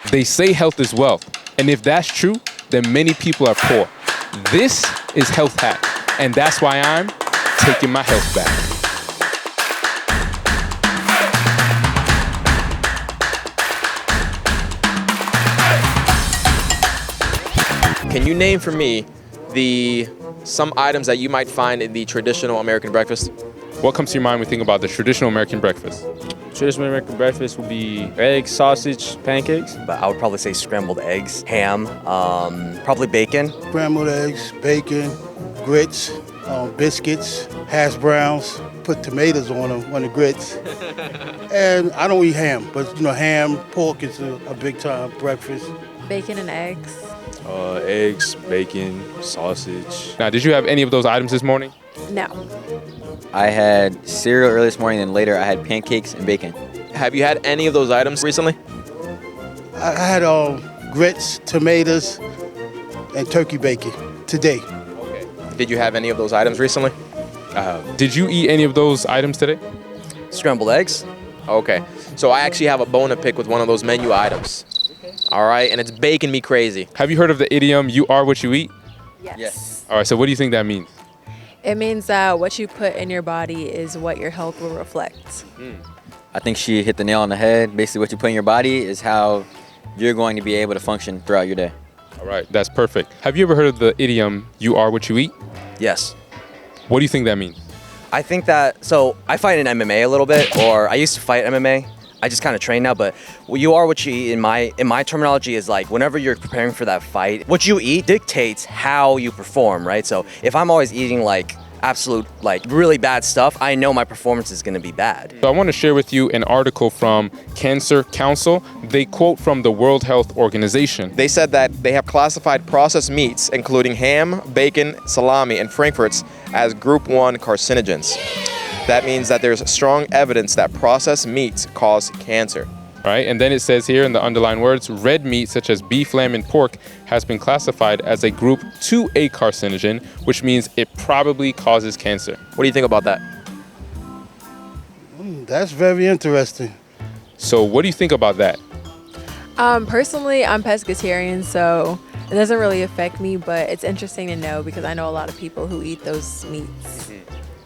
They say health is wealth. And if that's true, then many people are poor. This is Health Hack, and that's why I'm taking my health back. Can you name for me some items that you might find in the traditional American breakfast? What comes to your mind when you think about the traditional American breakfast? Traditional American breakfast would be eggs, sausage, pancakes. But I would probably say scrambled eggs, ham, probably bacon. Scrambled eggs, bacon, grits, biscuits, hash browns, put tomatoes on the grits. And I don't eat ham, but ham, pork is a big time breakfast. Bacon and eggs. Eggs, bacon, sausage. Now, did you have any of those items this morning? No. I had cereal early this morning, and later I had pancakes and bacon. Have you had any of those items recently? I had grits, tomatoes, and turkey bacon today. Did you have any of those items recently? Did you eat any of those items today? Scrambled eggs. Okay, so I actually have a bone to pick with one of those menu items. All right, and it's baking me crazy. Have you heard of the idiom, you are what you eat? Yes. All right, so what do you think that means? It means that what you put in your body is what your health will reflect. I think she hit the nail on the head. Basically, what you put in your body is how you're going to be able to function throughout your day. All right, that's perfect. Have you ever heard of the idiom, you are what you eat? Yes. What do you think that means? I think that, so I fight in MMA a little bit, or I used to fight MMA. I just kind of train now, but you are what you eat in my terminology is like whenever you're preparing for that fight, what you eat dictates how you perform, right? So if I'm always eating like absolute, like really bad stuff, I know my performance is going to be bad. So I want to share with you an article from Cancer Council. They quote from the World Health Organization. They said that they have classified processed meats, including ham, bacon, salami, and frankfurts, as Group 1 carcinogens. That means that there's strong evidence that processed meats cause cancer. All right, and then it says here in the underlined words, red meat such as beef, lamb, and pork has been classified as a Group 2A carcinogen, which means it probably causes cancer. What do you think about that? That's very interesting. So what do you think about that? Personally, I'm pescatarian, so it doesn't really affect me, but it's interesting to know because I know a lot of people who eat those meats.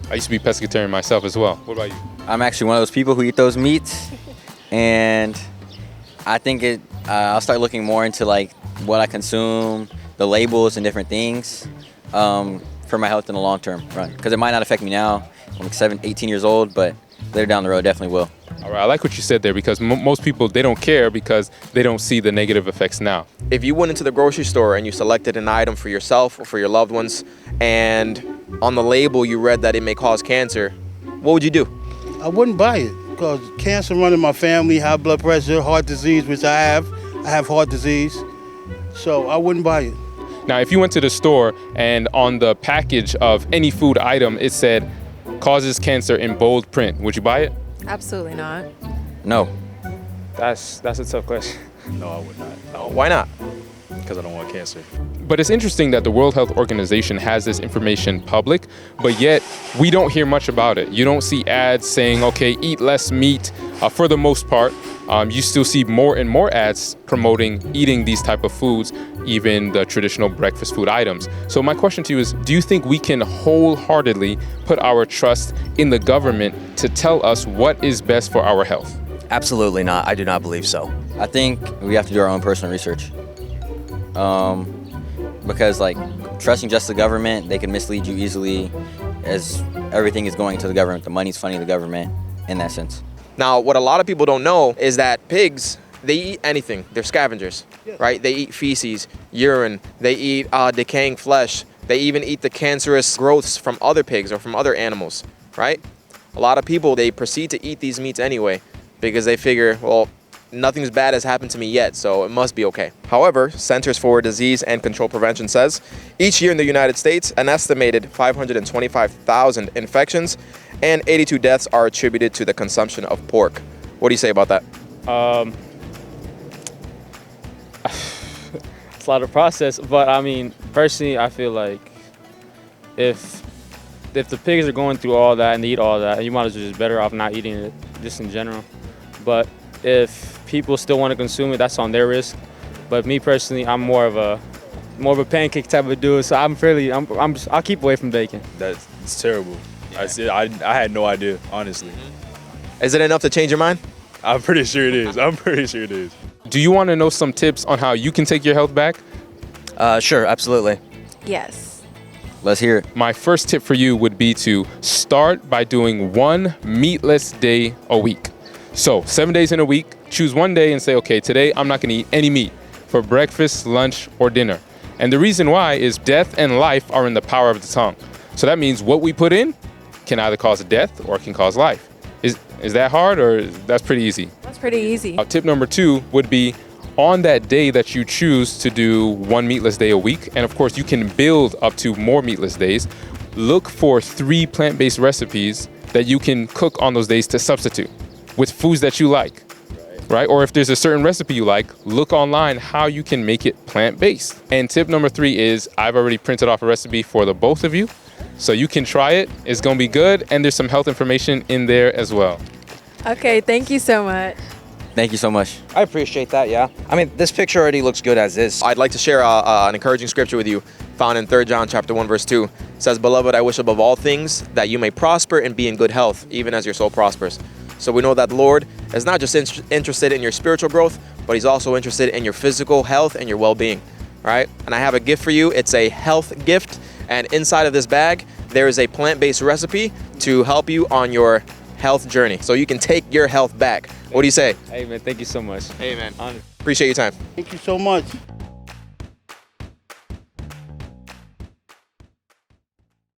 I used to be pescatarian myself as well. What about you? I'm actually one of those people who eat those meats, and I think I'll start looking more into like what I consume, the labels and different things for my health in the long term run. Because it might not affect me now. I'm like 18 years old, but later down the road, definitely will. All right, I like what you said there because most people, they don't care because they don't see the negative effects now. If you went into the grocery store and you selected an item for yourself or for your loved ones, and on the label you read that it may cause cancer, what would you do? I wouldn't buy it because cancer run in my family, high blood pressure, heart disease, which I have. I have heart disease, so I wouldn't buy it. Now, if you went to the store and on the package of any food item, it said causes cancer in bold print, would you buy it? Absolutely not. No. That's a tough question. No, I would not. No, Why not? because I don't want cancer. But it's interesting that the World Health Organization has this information public, but yet we don't hear much about it. You don't see ads saying, okay, eat less meat. For the most part, you still see more and more ads promoting eating these type of foods, even the traditional breakfast food items. So my question to you is, do you think we can wholeheartedly put our trust in the government to tell us what is best for our health? Absolutely not. I do not believe so. I think we have to do our own personal research. Because like trusting just the government, they can mislead you easily as everything is going to the government. The money's funding the government in that sense. Now, what a lot of people don't know is that pigs, they eat anything. They're scavengers, right? They eat feces, urine, they eat decaying flesh. They even eat the cancerous growths from other pigs or from other animals, right? A lot of people, they proceed to eat these meats anyway because they figure, well, nothing's bad has happened to me yet, so it must be okay. However, Centers for Disease and Control Prevention says each year in the United States, an estimated 525,000 infections and 82 deaths are attributed to the consumption of pork. What do you say about that? It's a lot of process, but I mean, personally, I feel like if the pigs are going through all that and they eat all that, you might as well just better off not eating it, just in general. But if people still want to consume it, that's on their risk. But me personally, I'm more of a pancake type of dude, so I'll keep away from bacon. That's terrible. I had no idea, honestly. Is it enough to change your mind? I'm pretty sure it is. I'm pretty sure it is. Do you want to know some tips on how you can take your health back? Sure, absolutely. Yes. Let's hear it. My first tip for you would be to start by doing one meatless day a week. So 7 days in a week, choose one day and say, okay, today I'm not gonna eat any meat for breakfast, lunch, or dinner. And the reason why is death and life are in the power of the tongue. So that means what we put in can either cause death or it can cause life. Is that hard, or that's pretty easy? That's pretty easy. Tip number 2 would be on that day that you choose to do one meatless day a week, and of course you can build up to more meatless days, look for 3 plant-based recipes that you can cook on those days to substitute with foods that you like, right? Or if there's a certain recipe you like, look online how you can make it plant-based. And tip number 3 is I've already printed off a recipe for the both of you, so you can try it. It's gonna be good, and there's some health information in there as well. Okay, thank you so much. Thank you so much. I appreciate that, yeah. I mean, this picture already looks good as is. I'd like to share an encouraging scripture with you found in 3 John chapter 1 verse 2. It says, "Beloved, I wish above all things that you may prosper and be in good health, even as your soul prospers." So we know that the Lord is not just interested in your spiritual growth, but he's also interested in your physical health and your well-being, right? And I have a gift for you. It's a health gift, and inside of this bag there is a plant-based recipe to help you on your health journey, so you can take your health back. What do you say? Hey man, thank you so much. Hey man, Honest. appreciate your time. Thank you so much.